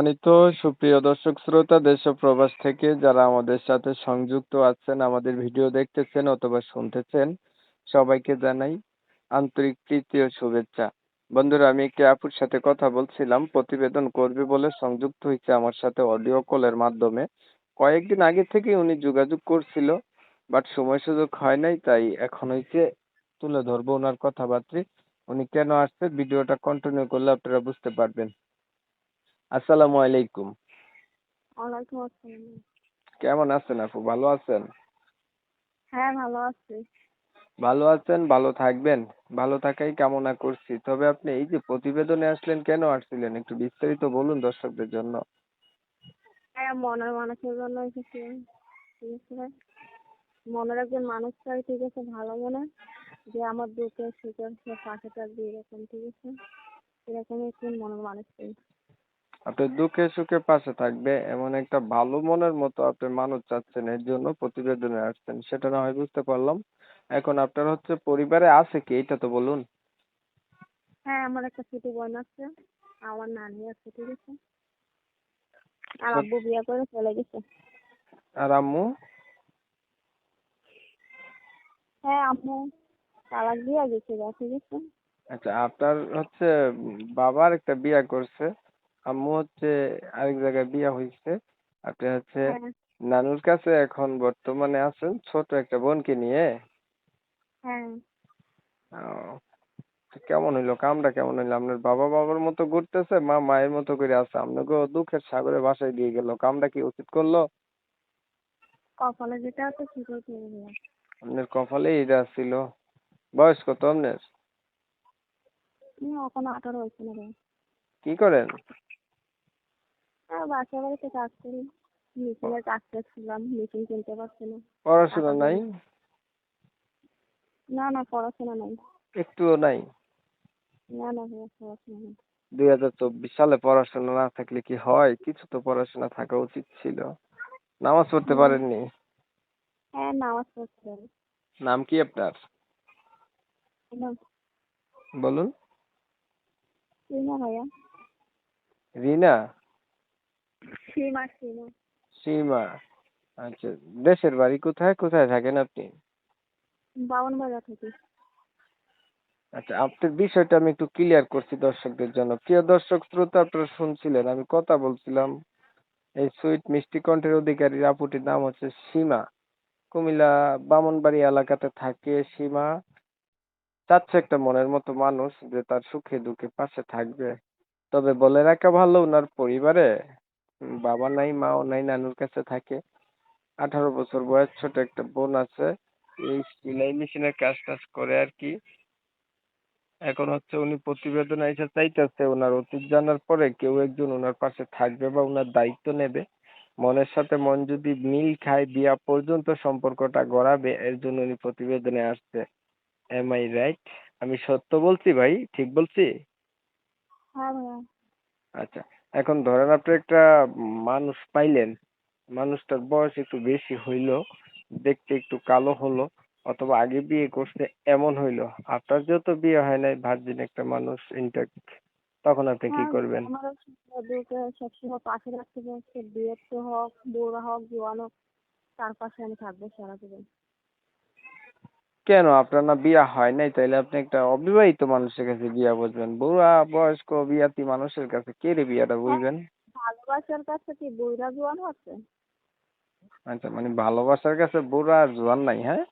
সম্মানিত সুপ্রিয় দর্শক শ্রোতা দেশ ও প্রবাস থেকে যারা আমাদের সাথে সংযুক্ত আছেন, আমাদের ভিডিও দেখতেছেন অথবা শুনতেছেন, সবাইকে জানাই আন্তরিক প্রীতি ও শুভেচ্ছা। বন্ধুরা, আমি একটি আপুর সাথে কথা বলছিলাম, প্রতিবেদন করবে বলে সংযুক্ত হয়েছে আমার সাথে অডিও কলের মাধ্যমে। কয়েকদিন আগে থেকেই উনি যোগাযোগ করছিল, বাট সময় সুযোগ হয় নাই, তাই এখন হইছে তুলে ধরবো ওনার কথাবার্তা। উনি কেন আসছে, ভিডিওটা কন্টিনিউ করলে আপনারা বুঝতে পারবেন। আসসালামু আলাইকুম। ওয়ালাইকুম আসসালাম। কেমন আছেন আপু, ভালো আছেন? হ্যাঁ, ভালো আছি। ভালো আছেন, ভালো থাকবেন, ভালো থাকাই কামনা করছি। তবে আপনি এই যে প্রতিবেদনে আসলেন, কেন আসছিলেন একটু বিস্তারিত বলুন দর্শকদের জন্য। হ্যাঁ, মনের মানুষের জন্য এসেছি। ঠিক আছে, মনের একজন মানুষ চাই, ঠিক আছে, ভালো মনে, যে আমার দুঃখে সুখে সে পাশে থাকবে, এরকম, ঠিক আছে, এরকমই একজন মনের মানুষ চাই। আপনি দুঃখে সুখে পাশে থাকবে এমন একটা ভালো মনের মতো আপনি মানুষ চাচ্ছেন, এর জন্য প্রতিবেদনে আসছেন, সেটা না হয় বুঝতে পারলাম। এখন আপনার হচ্ছে পরিবারে আছে কি, এটা তো বলুন। হ্যাঁ, আমার একটা ছোট বোন আছে, আমার নানি আছে, ঠিক আছে, আর ছোট- আব্বু বিয়ে করে চলে গেছে। আর আম্মু? হ্যাঁ, আম্মু তালাক দিয়ে গেছে গা, ঠিক আছে। আচ্ছা, আপনার হচ্ছে বাবার একটা বিয়ে করছে, আম্মু হচ্ছে আরেক জায়গায় বিয়ে হয়েছে। আপনি হচ্ছে হ্যাঁ, নানুর কাছে এখন বর্তমানে আছেন ছোট একটা বোনকে নিয়ে। হ্যাঁ। আহ, তো কেমন হইলো কামটা, কেমন হইলো? আপনার বাবা বাবার মতো ঘুরতেছে, মা মায়ের মতো করে আছে, আপনাকে দুঃখের সাগরে ভাসায় দিয়ে গেল, কামটা কি উচিত করলো? কপালে যেটা আছে সেটাই পেয়ে গেলাম। আপনার কপালে এটা ছিল। বয়স কত আপনার? এখনো 18 হয়েছে না রে। কি করেন? বাসা বাড়িতে কাজ করি, মেশিনের কাজ করছিলাম, মেশিন কিনতে পারছি না, টাকা পড়াশোনা নাই? জমি। না না, পড়াশোনা নাই। একটুও নাই? না না ভাইয়া, পড়াশোনা নাই। 2024 সালে পড়াশোনা না থাকলে কি হয়? কিছু তো পড়াশোনা থাকা উচিত ছিল। নামাজ পড়তে না। পারেননি? হ্যাঁ, নামাজ পড়তে হবে। নাম কি আপনার? না, বলুন। সীমা ভাইয়া। রিনা? সীমা সীমা। সীমা? আচ্ছা, দেশের বাড়ি কোথায়, কোথায় থাকেন আপনি? বাউনবাজার থেকে। আচ্ছা, আপনার বিষয়টা আমি একটু ক্লিয়ার করছি দর্শকদের জন্য। প্রিয় দর্শক শ্রোতা, আপনারা শুনছিলেন আমি কথা বলছিলাম, এই সুইট মিষ্টি কণ্ঠের অধিকারী আপুটির নাম হচ্ছে সীমা। কুমিল্লা বামনবাড়ি এলাকাতে থাকে সীমা। চাচ্ছে একটা মনের মতো মানুষ যে তার সুখে দুঃখে পাশে থাকবে। তবে বলে রাখা ভালো, ওনার পরিবারে বাবা নাই, মাও নাই, নানুর কাছে থাকে। 18 বছর বয়স, ছোট একটা বোন আছে। এই সেলাই মেশিনের কাজ টাজ করে আর কি। এখন হচ্ছে উনি প্রতিবেদনে এসে চাইতেছে ওনার অতীত জানার পরে কেউ একজন ওনার পাশে থাকবে বা ওনার দায়িত্ব নেবে। মনের সাথে মন যদি মিল খায়, বিয়া পর্যন্ত সম্পর্কটা গড়াবে, এর জন্য উনি প্রতিবেদনে আসছে। Am I right? আমি সত্য বলছি ভাই, ঠিক বলছি? হ্যাঁ ভাইয়া। আচ্ছা, এখন ধরেন আপনি একটা মানুষ পাইলেন, মানুষটার বয়স একটু বেশি হইলো, দেখতে একটু কালো হলো, অথবা আগে বিয়ে করছে এমন হইলো, আপনার যেহেতু বিয়ে হয় নাই, ভার্জিন একটা মানুষ ইন্টাক্ট, তখন আপনি কি হ্যাঁ, করবেন? আমারও ওদেরকে সবসময় পাশে রাখতে বলছে, বিয়েতে হোক, বুড়া হোক, জোয়ান হোক, তার পাশে আমি থাকবো সারা জীবন। কেন, আপনার না বিয়ে হয় নাই? তাইলে আপনি একটা অবিবাহিত মানুষের কাছে বিয়া বুঝবেন, বুড়া বয়স্ক বিয়াতি মানুষের কাছে কে রে বিয়াটা হ্যাঁ, বুঝবেন? ভালোবাসার কাছে কি বুড়া জোয়ান হচ্ছে? আচ্ছা, মানে ভালোবাসার কাছে বুড়া আর জোয়ান নাই, হ্যাঁ?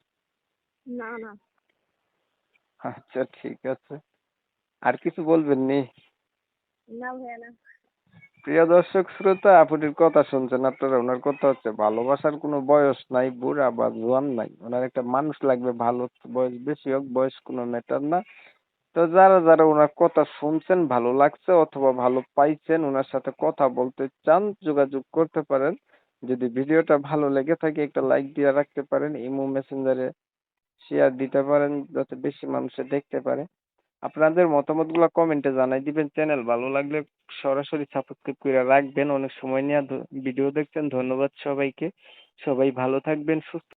না না। আচ্ছা, ঠিক আছে। আর কিছু বলবেন নি? না ভাইয়া, না। প্রিয় দর্শক শ্রোতা, আপুটির কথা শুনছেন আপনারা, ওনার কথা হচ্ছে ভালোবাসার কোনো বয়স নাই, বুড়া বা জোয়ান নাই, ওনার একটা মানুষ লাগবে ভালো, বয়স বেশি হোক বয়স কোনো ম্যাটার না। তো যারা যারা ওনার কথা শুনছেন, ভালো লাগছে অথবা ভালো পাইছেন, ওনার সাথে কথা বলতে চান, যোগাযোগ করতে পারেন। যদি ভিডিওটা ভালো লেগে থাকে একটা লাইক দিয়ে রাখতে পারেন, ইমো মেসেঞ্জারে শেয়ার দিতে পারেন যাতে বেশি মানুষে দেখতে পারে। আপনাদের মতামতগুলো কমেন্টে জানাই দিবেন। চ্যানেল ভালো লাগলে সরাসরি সাবস্ক্রাইব করে রাখবেন। অনেক সময় নিয়ে ভিডিও দেখছেন, ধন্যবাদ সবাইকে। সবাই ভালো থাকবেন, সুস্থ